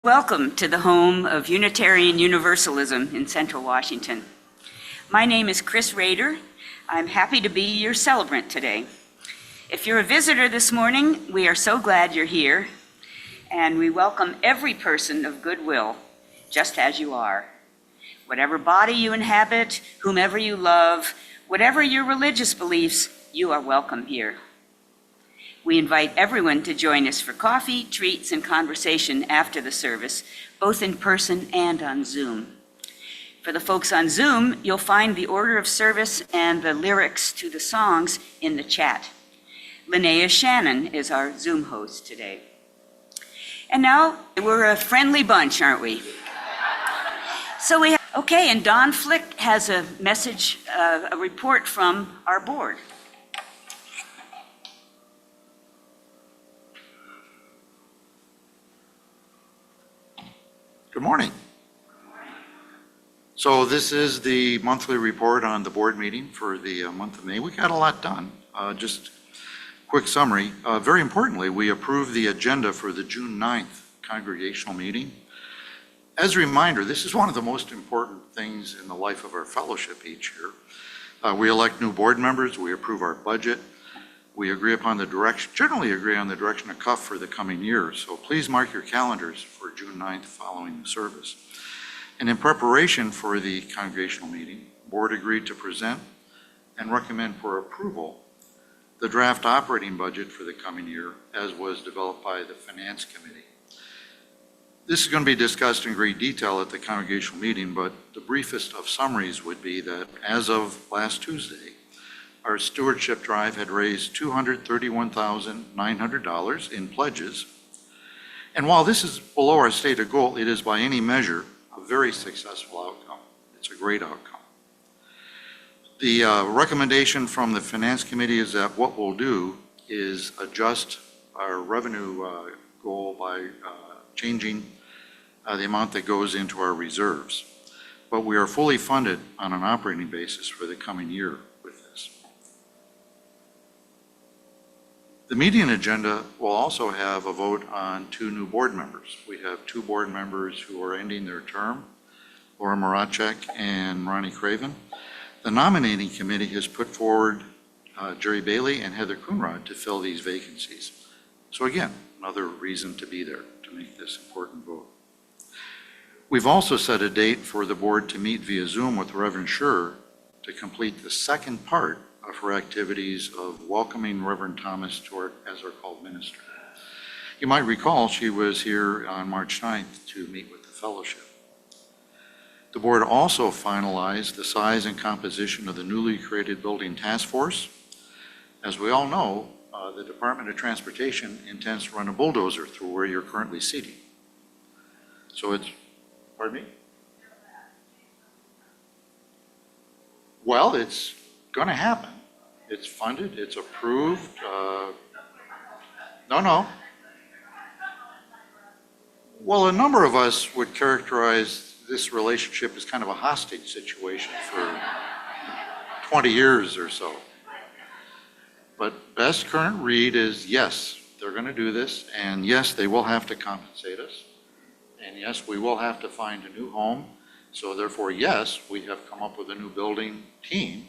Welcome to the home of Unitarian Universalism in Central Washington. My name is Chris Rader. I'm happy to be your celebrant today. If you're a visitor this morning, we are so glad you're here, and we welcome every person of goodwill, just as you are. Whatever body you inhabit, whomever you love, whatever your religious beliefs, you are welcome here. We invite everyone to join us for coffee, treats, and conversation after the service, both in person and on Zoom. For the folks on Zoom, you'll find the order of service and the lyrics to the songs in the chat. Linnea Shannon is our Zoom host today. And now, we're a friendly bunch, aren't we? Okay, and Don Flick has a message, a report from our board. Good morning. So this is the monthly report on the board meeting for the month of May. We got a lot done. Just quick summary. Very importantly, we approved the agenda for the June 9th congregational meeting. As a reminder, this is one of the most important things in the life of our fellowship each year. We elect new board members, we approve our budget, we generally agree on the direction of CUUF for the coming year. So please mark your calendars for June 9th following the service. And in preparation for the congregational meeting, the board agreed to present and recommend for approval the draft operating budget for the coming year as was developed by the Finance Committee. This is going to be discussed in great detail at the congregational meeting, but the briefest of summaries would be that as of last Tuesday, our stewardship drive had raised $231,900 in pledges. And while this is below our stated goal, it is by any measure a very successful outcome. It's a great outcome. The recommendation from the Finance Committee is that what we'll do is adjust our revenue goal by changing the amount that goes into our reserves. But we are fully funded on an operating basis for the coming year with this. The meeting agenda will also have a vote on 2 new board members. We have 2 board members who are ending their term, Laura Maracek and Ronnie Craven. The nominating committee has put forward Jerry Bailey and Heather Coonrod to fill these vacancies. So again, another reason to be there to make this important vote. We've also set a date for the board to meet via Zoom with Reverend Scher to complete the second part of her activities of welcoming Reverend Thomas to our, as our called minister. You might recall she was here on March 9th to meet with the fellowship. The board also finalized the size and composition of the newly created building task force. As we all know, the Department of Transportation intends to run a bulldozer through where you're currently seating. So it's, pardon me? Well, it's going to happen. It's funded, it's approved. No. Well, a number of us would characterize this relationship as kind of a hostage situation for 20 years or so. But best current read is yes, they're going to do this, and yes, they will have to compensate us. And yes, we will have to find a new home. So therefore, yes, we have come up with a new building team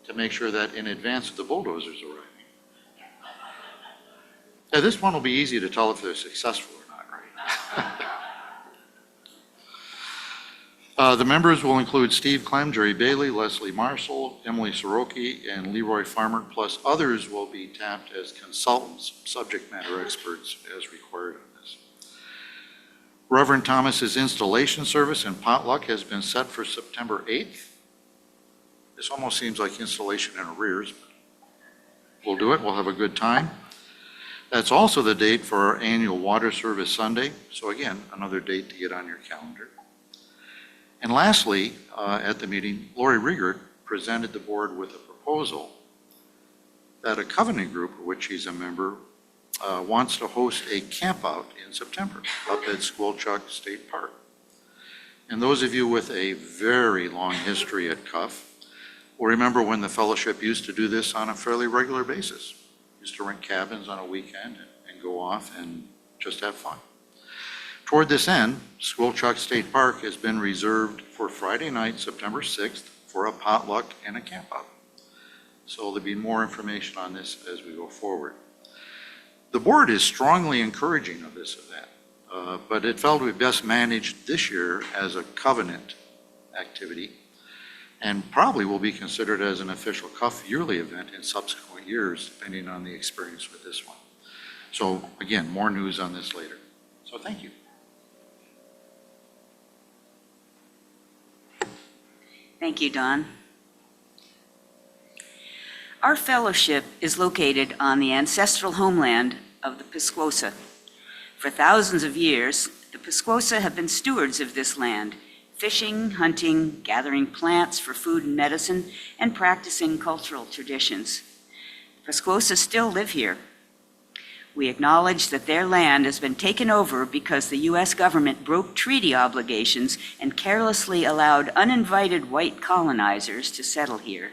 to make sure that in advance of the bulldozers arriving. Now, this one will be easy to tell if they're successful or not, right? The members will include Steve Clem, Jerry Bailey, Leslie Marshall, Emily Soroki, and Leroy Farmer, plus others will be tapped as consultants, subject matter experts as required on this. Reverend Thomas's installation service and potluck has been set for September 8th. This almost seems like installation in arrears, but we'll do it. We'll have a good time. That's also the date for our annual water service Sunday. So again, another date to get on your calendar. And lastly, at the meeting, Lori Riegert presented the board with a proposal that a covenant group, of which she's a member, wants to host a camp out in September up at Squilchuck State Park. And those of you with a very long history at CUUF will remember when the fellowship used to do this on a fairly regular basis. Used to rent cabins on a weekend and go off and just have fun. Toward this end, Squilchuck State Park has been reserved for Friday night, September 6th, for a potluck and a camp out. So there'll be more information on this as we go forward. The board is strongly encouraging of this event, but it felt we best managed this year as a covenant activity and probably will be considered as an official CUUF yearly event in subsequent years, depending on the experience with this one. So again, more news on this later. So thank you. Thank you, Don. Our fellowship is located on the ancestral homeland of the Pisquosa. For thousands of years, the Pisquosa have been stewards of this land, fishing, hunting, gathering plants for food and medicine, and practicing cultural traditions. The Pisquosa still live here. We acknowledge that their land has been taken over because the U.S. government broke treaty obligations and carelessly allowed uninvited white colonizers to settle here.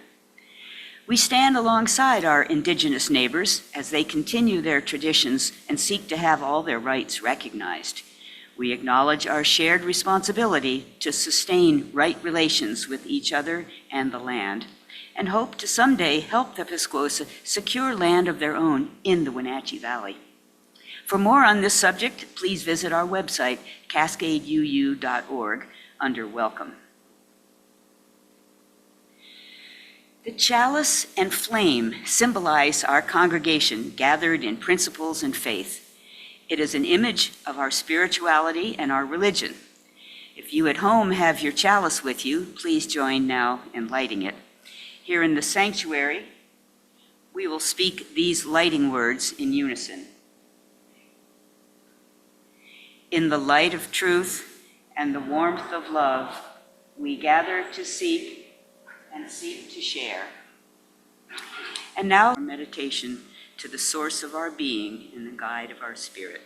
We stand alongside our indigenous neighbors as they continue their traditions and seek to have all their rights recognized. We acknowledge our shared responsibility to sustain right relations with each other and the land, and hope to someday help the Pisquosa secure land of their own in the Wenatchee Valley. For more on this subject, please visit our website, cascadeuu.org, under Welcome. The chalice and flame symbolize our congregation gathered in principles and faith. It is an image of our spirituality and our religion. If you at home have your chalice with you, please join now in lighting it. Here in the sanctuary, we will speak these lighting words in unison. In the light of truth and the warmth of love, we gather to seek and seek to share. And now, our meditation to the source of our being and the guide of our spirit.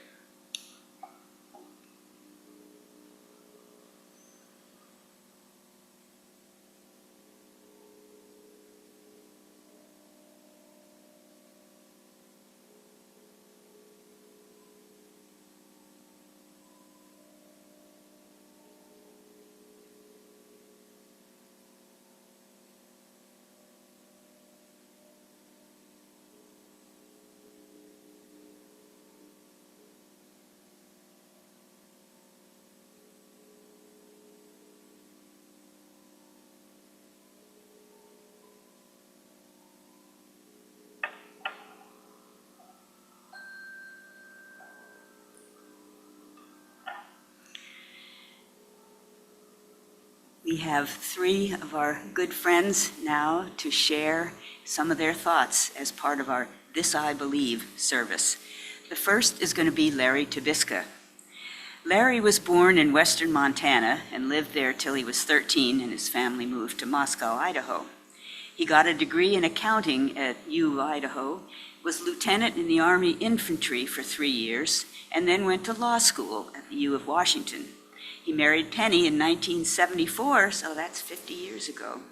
We have three of our good friends now to share some of their thoughts as part of our This I Believe service. The first is going to be Larry Tabiska. Larry was born in western Montana and lived there till he was 13 and his family moved to Moscow, Idaho. He got a degree in accounting at U of Idaho, was lieutenant in the Army Infantry for 3 years, and then went to law school at the U of Washington. He married Penny in 1974, so that's 50 years ago.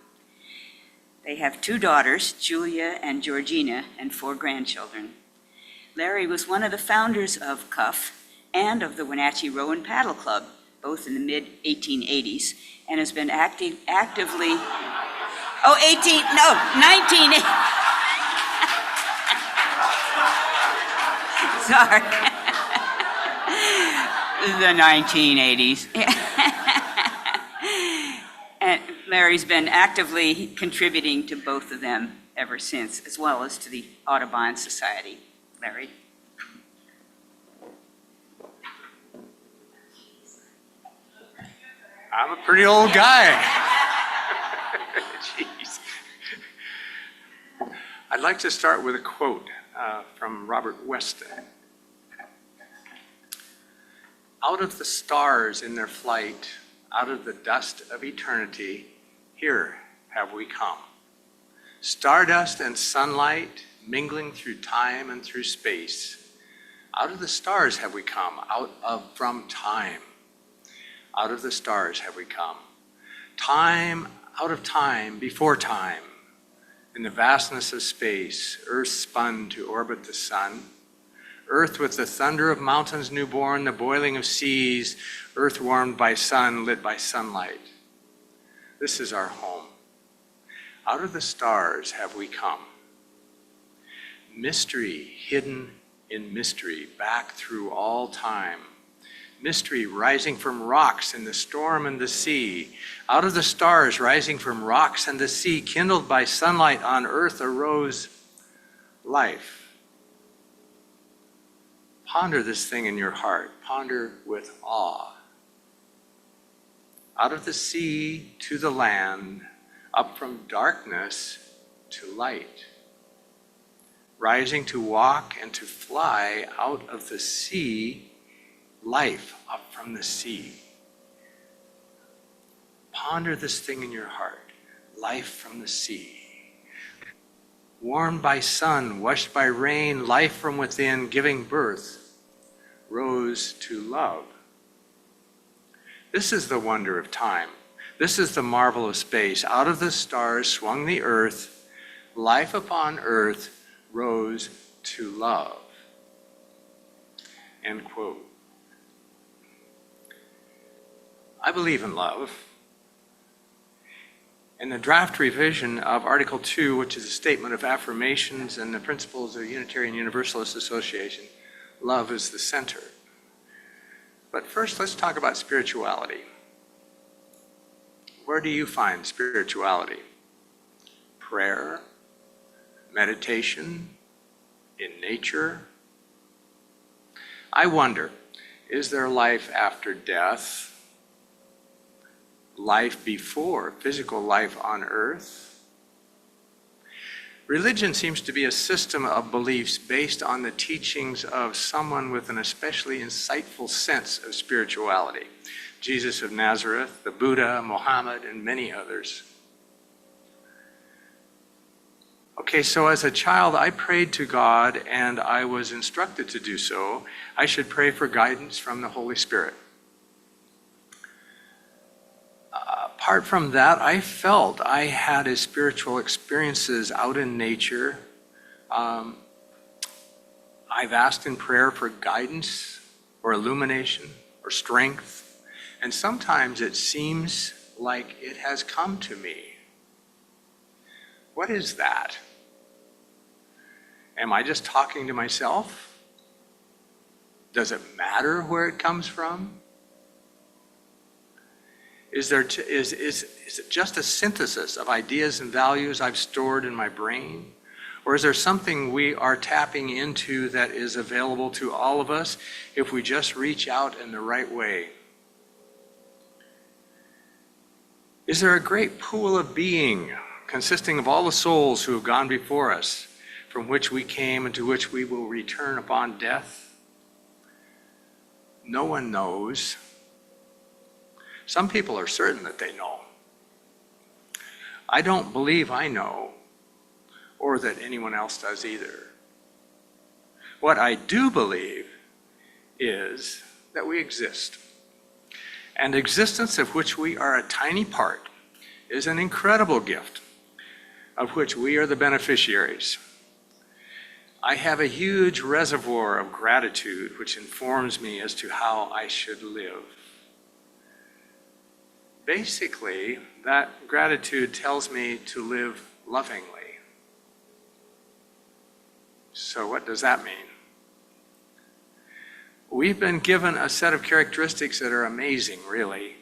They have 2 daughters, Julia and Georgina, and 4 grandchildren. Larry was one of the founders of CUUF and of the Wenatchee Row and Paddle Club, both in the mid-1880s, and has been actively, 19, sorry. The 1980s. And Larry's been actively contributing to both of them ever since, as well as to the Audubon Society. Larry? I'm a pretty old guy. Jeez. I'd like to start with a quote from Robert Weston. Out of the stars in their flight, out of the dust of eternity, here have we come. Stardust and sunlight mingling through time and through space. Out of the stars have we come, from time. Out of the stars have we come. Time, out of time, before time. In the vastness of space, Earth spun to orbit the sun. earth with the thunder of mountains newborn, the boiling of seas, earth warmed by sun, lit by sunlight. This is our home. Out of the stars have we come. Mystery hidden in mystery, back through all time. Mystery rising from rocks in the storm and the sea. Out of the stars rising from rocks and the sea, kindled by sunlight on earth arose life. Ponder this thing in your heart. Ponder with awe. Out of the sea to the land, up from darkness to light. Rising to walk and to fly out of the sea, life up from the sea. Ponder this thing in your heart, life from the sea. Warmed by sun, washed by rain, life from within, giving birth, rose to love. This is the wonder of time. This is the marvel of space. Out of the stars swung the earth, life upon earth rose to love. End quote. I believe in love. In the draft revision of Article 2, which is a statement of affirmations and the principles of the Unitarian Universalist Association, love is the center. But first, let's talk about spirituality. Where do you find spirituality? Prayer? Meditation? In nature? I wonder, is there life after death? Life before physical life on earth? Religion seems to be a system of beliefs based on the teachings of someone with an especially insightful sense of spirituality. Jesus of Nazareth, the Buddha, Muhammad, and many others. Okay, so as a child, I prayed to God, and I was instructed to do so. I should pray for guidance from the Holy Spirit. Apart from that, I felt I had spiritual experiences out in nature. I've asked in prayer for guidance or illumination or strength, and sometimes it seems like it has come to me. What is that? Am I just talking to myself? Does it matter where it comes from? Is it just a synthesis of ideas and values I've stored in my brain? Or is there something we are tapping into that is available to all of us if we just reach out in the right way? Is there a great pool of being consisting of all the souls who have gone before us, from which we came and to which we will return upon death? No one knows. Some people are certain that they know. I don't believe I know, or that anyone else does either. What I do believe is that we exist. And existence, of which we are a tiny part, is an incredible gift, of which we are the beneficiaries. I have a huge reservoir of gratitude which informs me as to how I should live. Basically, that gratitude tells me to live lovingly. So what does that mean? We've been given a set of characteristics that are amazing, really.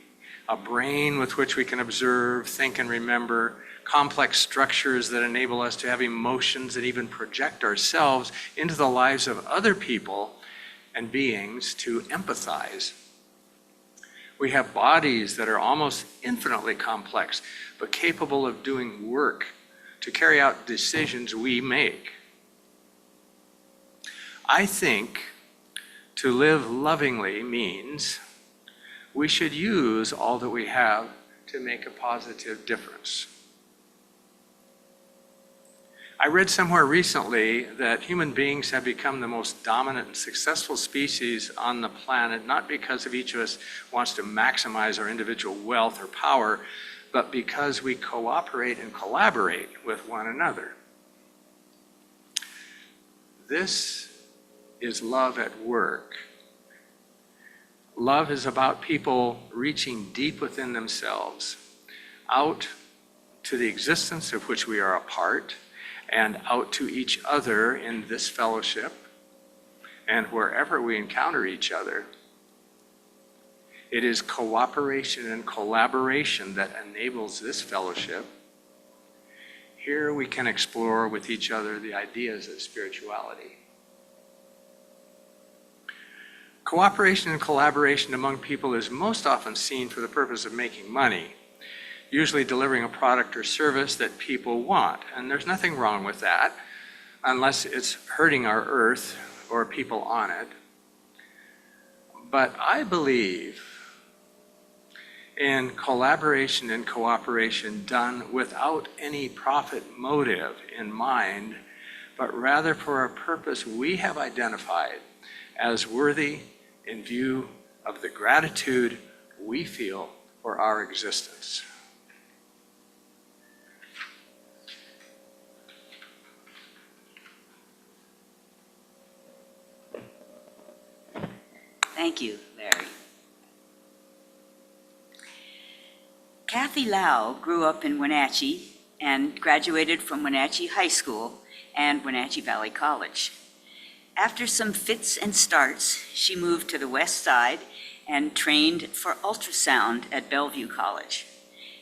A brain with which we can observe, think, and remember, complex structures that enable us to have emotions that even project ourselves into the lives of other people and beings to empathize. We have bodies that are almost infinitely complex, but capable of doing work to carry out decisions we make. I think to live lovingly means we should use all that we have to make a positive difference. I read somewhere recently that human beings have become the most dominant and successful species on the planet, not because of each of us wants to maximize our individual wealth or power, but because we cooperate and collaborate with one another. This is love at work. Love is about people reaching deep within themselves, out to the existence of which we are a part, and out to each other in this fellowship, and wherever we encounter each other. It is cooperation and collaboration that enables this fellowship. Here we can explore with each other the ideas of spirituality. Cooperation and collaboration among people is most often seen for the purpose of making money, usually delivering a product or service that people want. And there's nothing wrong with that, unless it's hurting our earth or people on it. But I believe in collaboration and cooperation done without any profit motive in mind, but rather for a purpose we have identified as worthy in view of the gratitude we feel for our existence. Thank you, Larry. Kathy Lau grew up in Wenatchee and graduated from Wenatchee High School and Wenatchee Valley College. After some fits and starts, she moved to the West Side and trained for ultrasound at Bellevue College.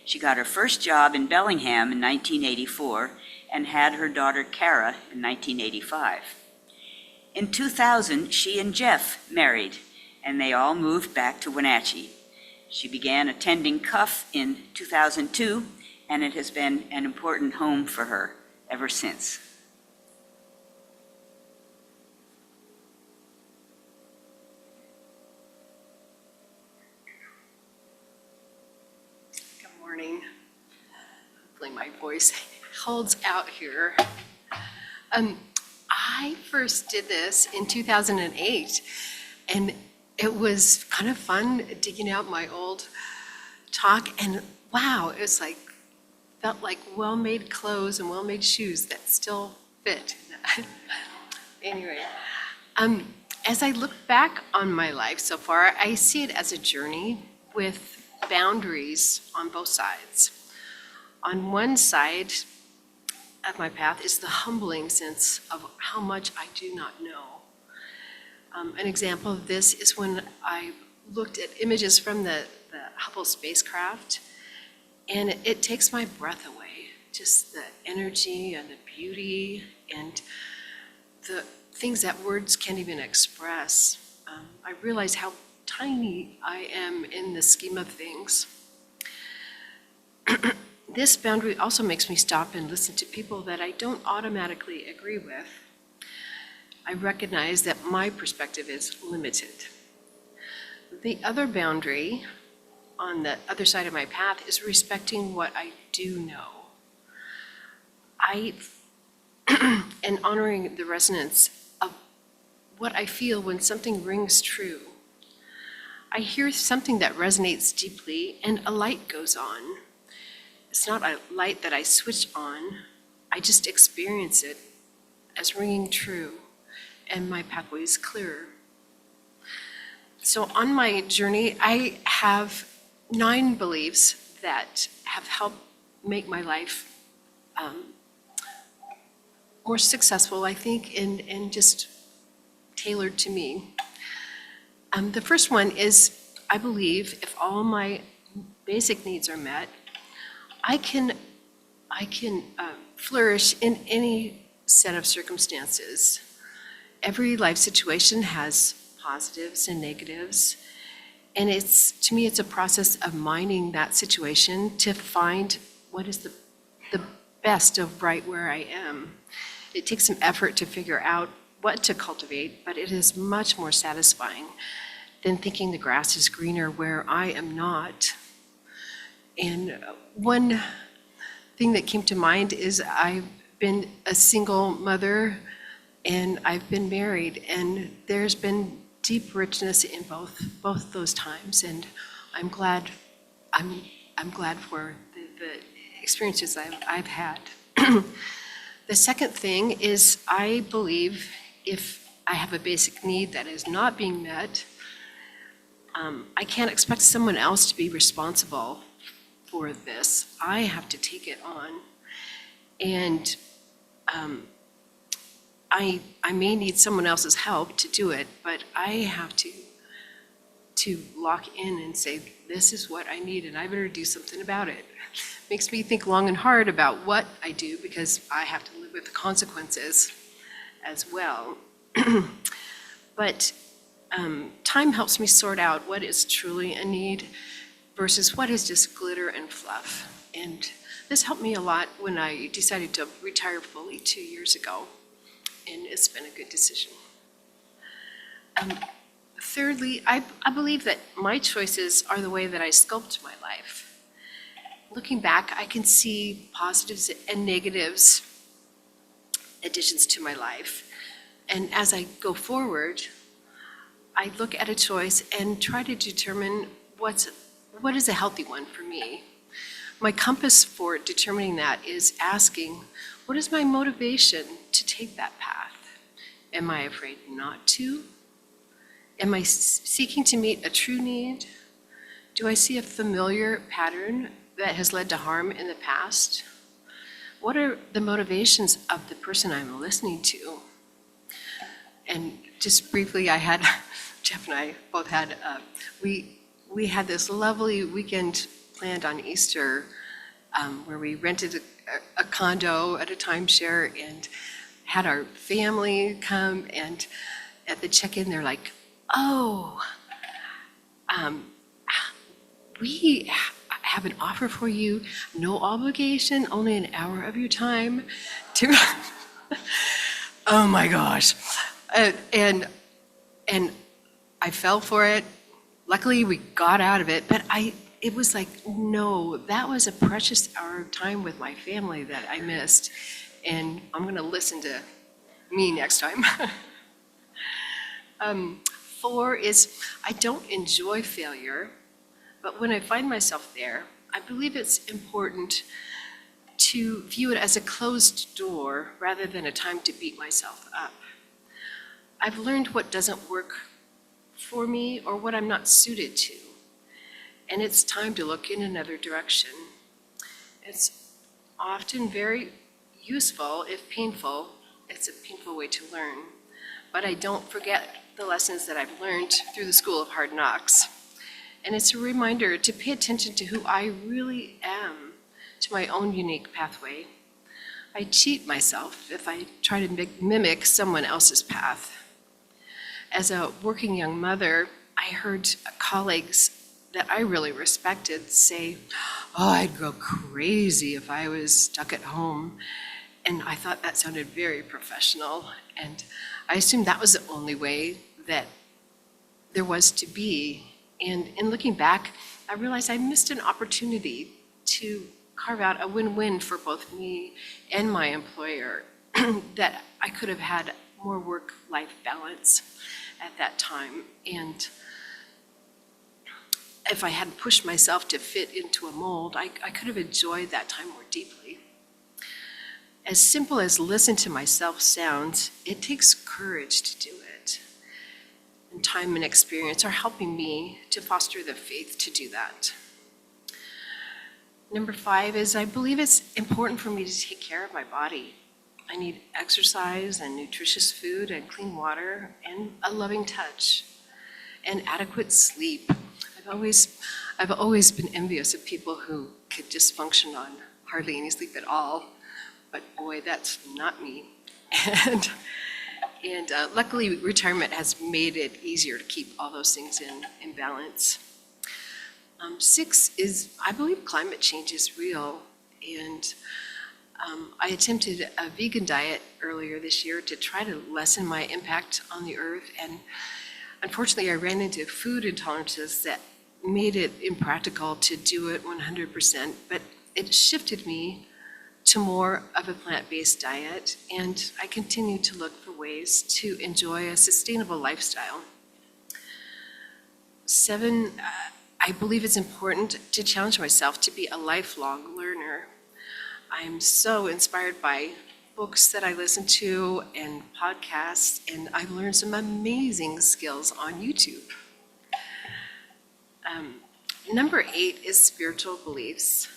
She got her first job in Bellingham in 1984 and had her daughter Kara in 1985. In 2000, she and Jeff married, and they all moved back to Wenatchee. She began attending CUUF in 2002, and it has been an important home for her ever since. Good morning. Hopefully my voice holds out here. I first did this in 2008, and it was kind of fun digging out my old talk, and wow, it was like, felt like well-made clothes and well-made shoes that still fit. Anyway, as I look back on my life so far, I see it as a journey with boundaries on both sides. On one side of my path is the humbling sense of how much I do not know. An example of this is when I looked at images from the Hubble spacecraft, and it takes my breath away, just the energy and the beauty and the things that words can't even express. I realize how tiny I am in the scheme of things. This boundary also makes me stop and listen to people that I don't automatically agree with. I recognize that my perspective is limited. The other boundary on the other side of my path is respecting what I do know. And honoring the resonance of what I feel when something rings true. I hear something that resonates deeply and a light goes on. It's not a light that I switch on, I just experience it as ringing true, and my pathway is clearer. So on my journey, I have 9 beliefs that have helped make my life more successful, I think, and just tailored to me. The first one is, I believe if all my basic needs are met, I can flourish in any set of circumstances. Every life situation has positives and negatives, and to me, it's a process of mining that situation to find what is the best of right where I am. It takes some effort to figure out what to cultivate, but it is much more satisfying than thinking the grass is greener where I am not. And one thing that came to mind is I've been a single mother and I've been married, and there's been deep richness in both those times, and I'm glad for the experiences I've had. The second thing is I believe if I have a basic need that is not being met, I can't expect someone else to be responsible for this. I have to take it on. And I may need someone else's help to do it, but I have to lock in and say, this is what I need, and I better do something about it. Makes me think long and hard about what I do, because I have to live with the consequences as well. But time helps me sort out what is truly a need versus what is just glitter and fluff. And this helped me a lot when I decided to retire fully 2 years ago, and it's been a good decision. Thirdly, I believe that my choices are the way that I sculpt my life. Looking back, I can see positives and negatives additions to my life. And as I go forward, I look at a choice and try to determine what is a healthy one for me. My compass for determining that is asking, what is my motivation to take that path? Am I afraid not to? Am I seeking to meet a true need? Do I see a familiar pattern that has led to harm in the past? What are the motivations of the person I'm listening to? And just briefly, Jeff and I both had, we had this lovely weekend planned on Easter where we rented a condo at a timeshare and had our family come, and at the check-in, they're like, oh, we have an offer for you, no obligation, only an hour of your time to, oh my gosh. And I fell for it. Luckily, we got out of it, but it was like, no, that was a precious hour of time with my family that I missed, and I'm gonna listen to me next time. 4 is, I don't enjoy failure, but when I find myself there, I believe it's important to view it as a closed door rather than a time to beat myself up. I've learned what doesn't work for me or what I'm not suited to, and it's time to look in another direction. It's often very useful, if painful. It's a painful way to learn, but I don't forget the lessons that I've learned through the School of Hard Knocks. And it's a reminder to pay attention to who I really am, to my own unique pathway. I cheat myself if I try to mimic someone else's path. As a working young mother, I heard colleagues that I really respected say, oh, I'd go crazy if I was stuck at home. And I thought that sounded very professional. And I assumed that was the only way that there was to be. And in looking back, I realized I missed an opportunity to carve out a win-win for both me and my employer, that I could have had more work-life balance at that time. And if I hadn't pushed myself to fit into a mold, I could have enjoyed that time more deeply. As simple as listen to myself sounds, it takes courage to do it. And time and experience are helping me to foster the faith to do that. Number 5 is I believe it's important for me to take care of my body. I need exercise and nutritious food and clean water and a loving touch and adequate sleep. I've always been envious of people who could just function on hardly any sleep at all. But boy, that's not me. And luckily, retirement has made it easier to keep all those things in balance. 6 is, I believe climate change is real. And I attempted a vegan diet earlier this year to try to lessen my impact on the earth. And unfortunately, I ran into food intolerances that made it impractical to do it 100%. But it shifted me to more of a plant-based diet, and I continue to look for ways to enjoy a sustainable lifestyle. 7, I believe it's important to challenge myself to be a lifelong learner. I'm so inspired by books that I listen to and podcasts, and I've learned some amazing skills on YouTube. Number 8 is spiritual beliefs.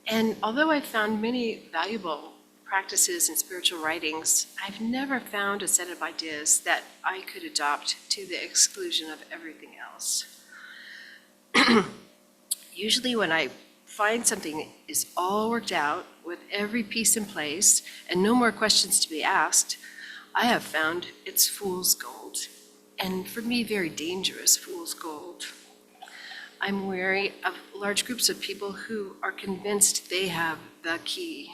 And although I've found many valuable practices in spiritual writings, I've never found a set of ideas that I could adopt to the exclusion of everything else. Usually when I find something is all worked out with every piece in place and no more questions to be asked, I have found it's fool's gold. And for me, very dangerous fool's gold. I'm wary of large groups of people who are convinced they have the key.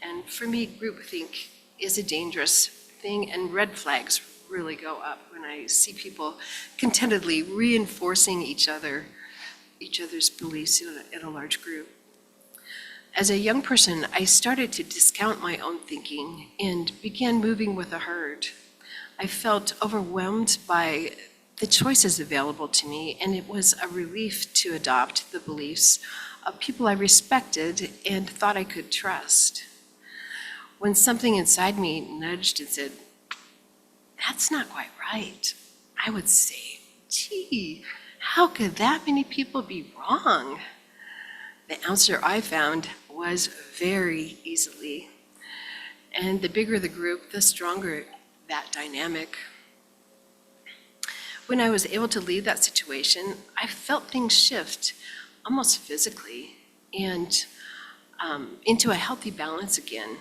And for me, groupthink is a dangerous thing, and red flags really go up when I see people contentedly reinforcing each other's beliefs in a large group. As a young person, I started to discount my own thinking and began moving with the herd. I felt overwhelmed by the choices available to me, and it was a relief to adopt the beliefs of people I respected and thought I could trust. When something inside me nudged and said, "That's not quite right," I would say, "Gee, how could that many people be wrong?" The answer I found was very easily. And the bigger the group, the stronger that dynamic. When I was able to leave that situation, I felt things shift almost physically and into a healthy balance again.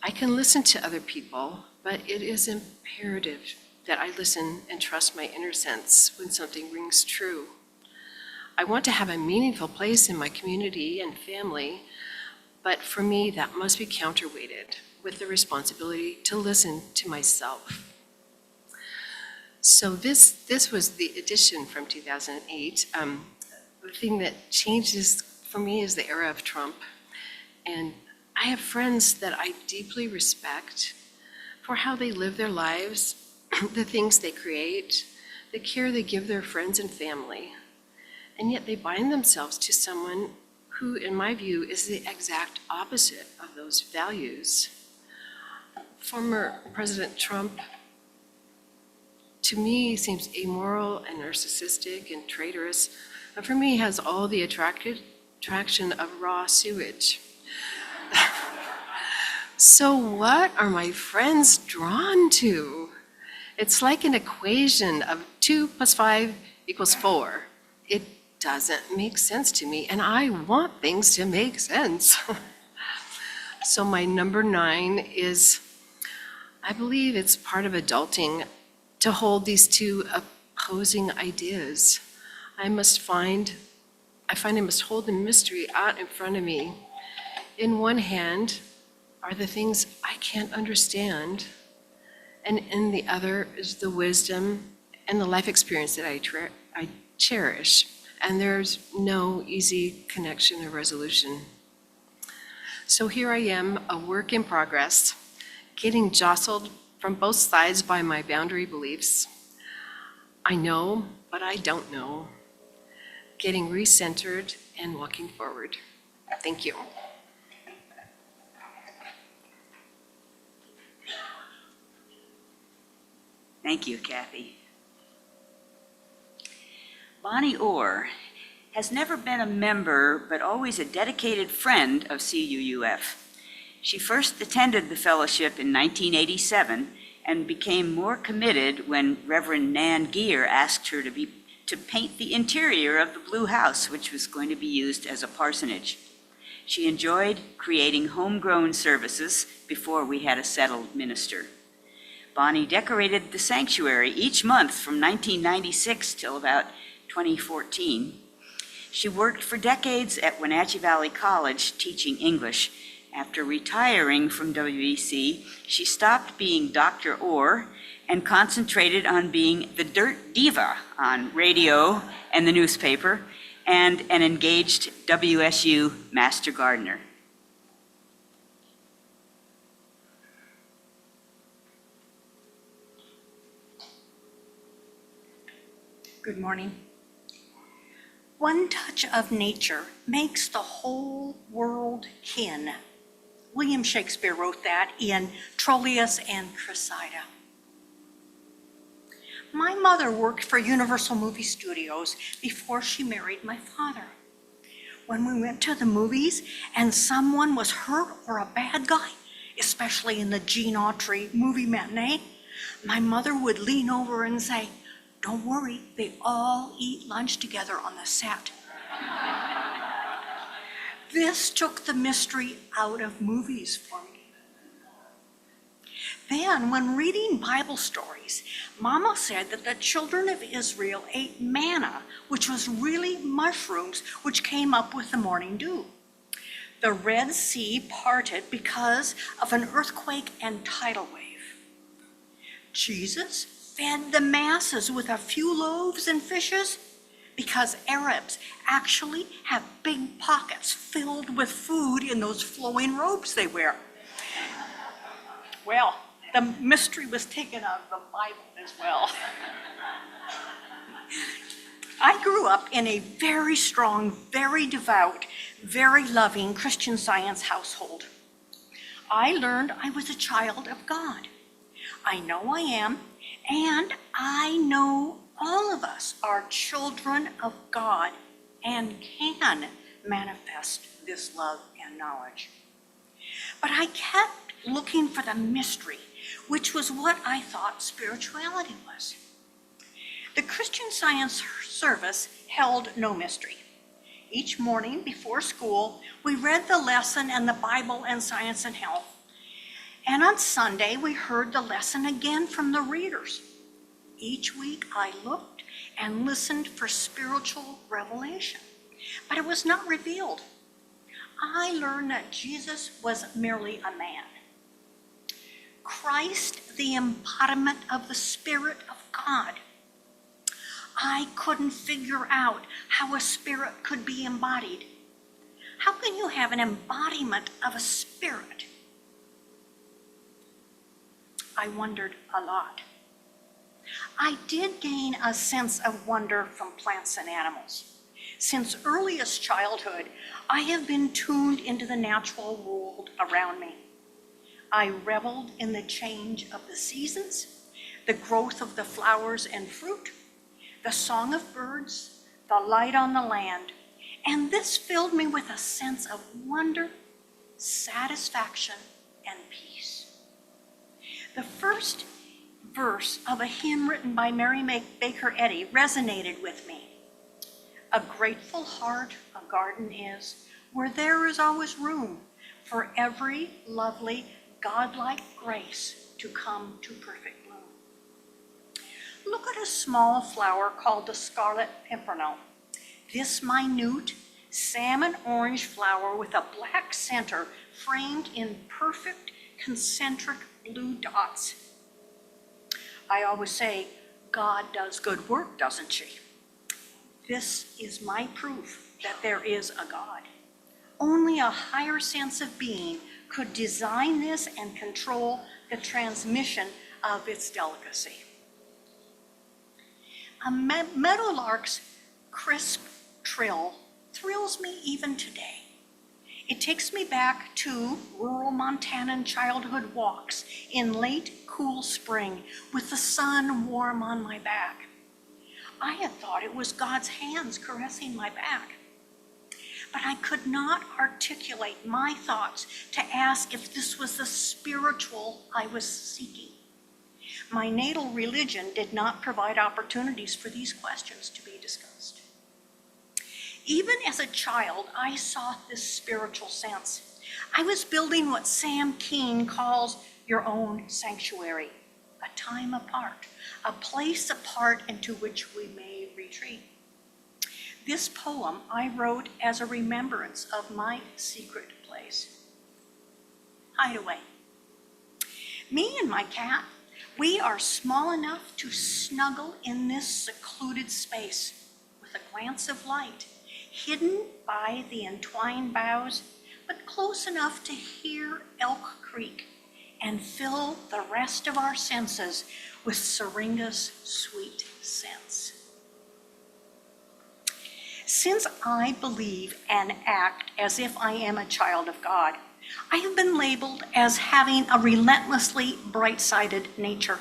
I can listen to other people, but it is imperative that I listen and trust my inner sense when something rings true. I want to have a meaningful place in my community and family, but for me, that must be counterweighted with the responsibility to listen to myself. So this was the addition from 2008. The thing that changes for me is the era of Trump. And I have friends that I deeply respect for how they live their lives, the things they create, the care they give their friends and family. And yet they bind themselves to someone who, in my view, is the exact opposite of those values. Former President Trump, to me, seems amoral and narcissistic and traitorous, and for me has all the attraction of raw sewage. So what are my friends drawn to? It's like an equation of 2 + 5 = 4. It doesn't make sense to me, and I want things to make sense. So my number 9 is, I believe it's part of adulting to hold these 2 opposing ideas. I find I must hold the mystery out in front of me. In one hand are the things I can't understand, and in the other is the wisdom and the life experience that I cherish, and there's no easy connection or resolution. So here I am, a work in progress, getting jostled from both sides by my boundary beliefs. I know, but I don't know. Getting recentered and walking forward. Thank you. Thank you, Kathy. Bonnie Orr has never been a member, but always a dedicated friend of CUUF. She first attended the fellowship in 1987 and became more committed when Reverend Nan Geer asked her to paint the interior of the Blue House, which was going to be used as a parsonage. She enjoyed creating homegrown services before we had a settled minister. Bonnie decorated the sanctuary each month from 1996 till about 2014. She worked for decades at Wenatchee Valley College teaching English. After retiring from WVC, she stopped being Dr. Orr and concentrated on being the dirt diva on radio and the newspaper, and an engaged WSU master gardener. Good morning. One touch of nature makes the whole world kin. William Shakespeare wrote that in Troilus and Cressida. My mother worked for Universal Movie Studios before she married my father. When we went to the movies and someone was hurt or a bad guy, especially in the Gene Autry movie matinee, my mother would lean over and say, "Don't worry, they all eat lunch together on the set." This took the mystery out of movies for me. Then, when reading Bible stories, Mama said that the children of Israel ate manna, which was really mushrooms which came up with the morning dew. The Red Sea parted because of an earthquake and tidal wave. Jesus fed the masses with a few loaves and fishes because Arabs actually have big pockets filled with food in those flowing robes they wear. Well, the mystery was taken out of the Bible as well. I grew up in a very strong, very devout, very loving Christian Science household. I learned I was a child of God. I know I am, and I know all of us are children of God and can manifest this love and knowledge. But I kept looking for the mystery, which was what I thought spirituality was. The Christian Science service held no mystery. Each morning before school, we read the lesson and the Bible and Science and Health. And on Sunday, we heard the lesson again from the readers. Each week, I looked and listened for spiritual revelation, but it was not revealed. I learned that Jesus was merely a man. Christ, the embodiment of the Spirit of God. I couldn't figure out how a spirit could be embodied. How can you have an embodiment of a spirit? I wondered a lot. I did gain a sense of wonder from plants and animals. Since earliest childhood, I have been tuned into the natural world around me. I reveled in the change of the seasons, the growth of the flowers and fruit, the song of birds, the light on the land, and this filled me with a sense of wonder, satisfaction, and peace. The first verse of a hymn written by Mary Baker Eddy resonated with me. A grateful heart a garden is, where there is always room for every lovely, godlike grace to come to perfect bloom. Look at a small flower called the scarlet pimpernel. This minute salmon orange flower with a black center framed in perfect concentric blue dots. I always say, God does good work, doesn't she? This is my proof that there is a God. Only a higher sense of being could design this and control the transmission of its delicacy. A meadowlark's crisp trill thrills me even today. It takes me back to rural Montanan childhood walks in late, cool spring with the sun warm on my back. I had thought it was God's hands caressing my back. But I could not articulate my thoughts to ask if this was the spiritual I was seeking. My natal religion did not provide opportunities for these questions to be discussed. Even as a child, I sought this spiritual sense. I was building what Sam Keen calls your own sanctuary, a time apart, a place apart into which we may retreat. This poem I wrote as a remembrance of my secret place. Hideaway. Me and my cat, we are small enough to snuggle in this secluded space with a glance of light, hidden by the entwined boughs, but close enough to hear Elk Creek and fill the rest of our senses with Syringa's sweet scents. Since I believe and act as if I am a child of God, I have been labeled as having a relentlessly bright-sided nature.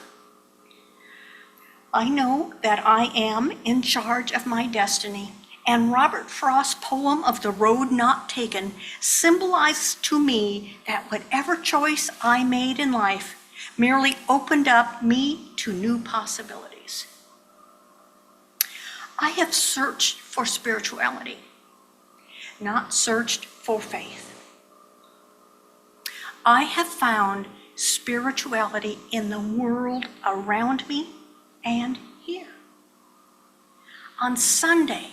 I know that I am in charge of my destiny, and Robert Frost's poem of The Road Not Taken symbolizes to me that whatever choice I made in life merely opened up me to new possibilities. I have searched for spirituality, not searched for faith. I have found spirituality in the world around me and here. On Sunday,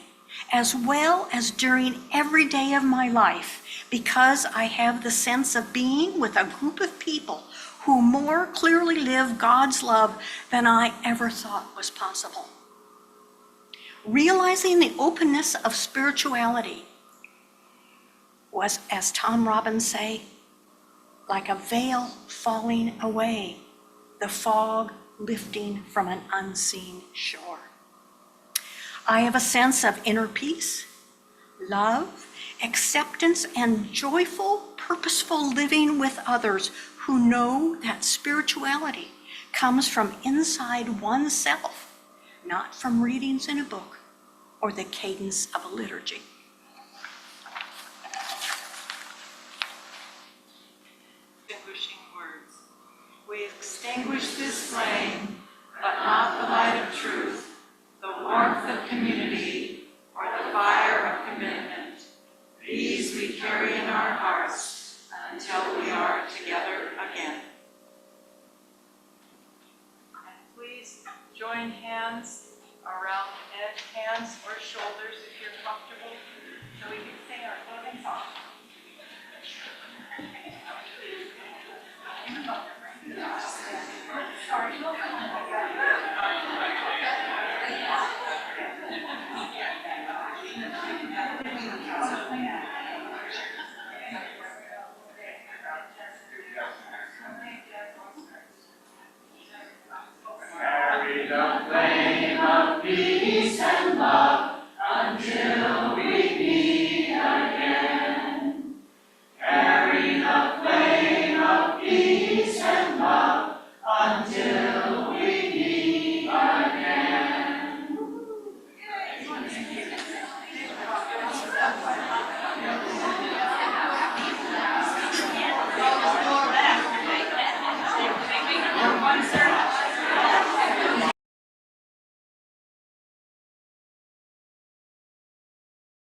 as well as during every day of my life, because I have the sense of being with a group of people who more clearly live God's love than I ever thought was possible. Realizing the openness of spirituality was, as Tom Robbins say, like a veil falling away, the fog lifting from an unseen shore. I have a sense of inner peace, love, acceptance, and joyful, purposeful living with others who know that spirituality comes from inside oneself, not from readings in a book or the cadence of a liturgy. Extinguishing words. We extinguish this flame, but not the light of truth, the warmth of community, or the fire of commitment. These we carry in our hearts until we are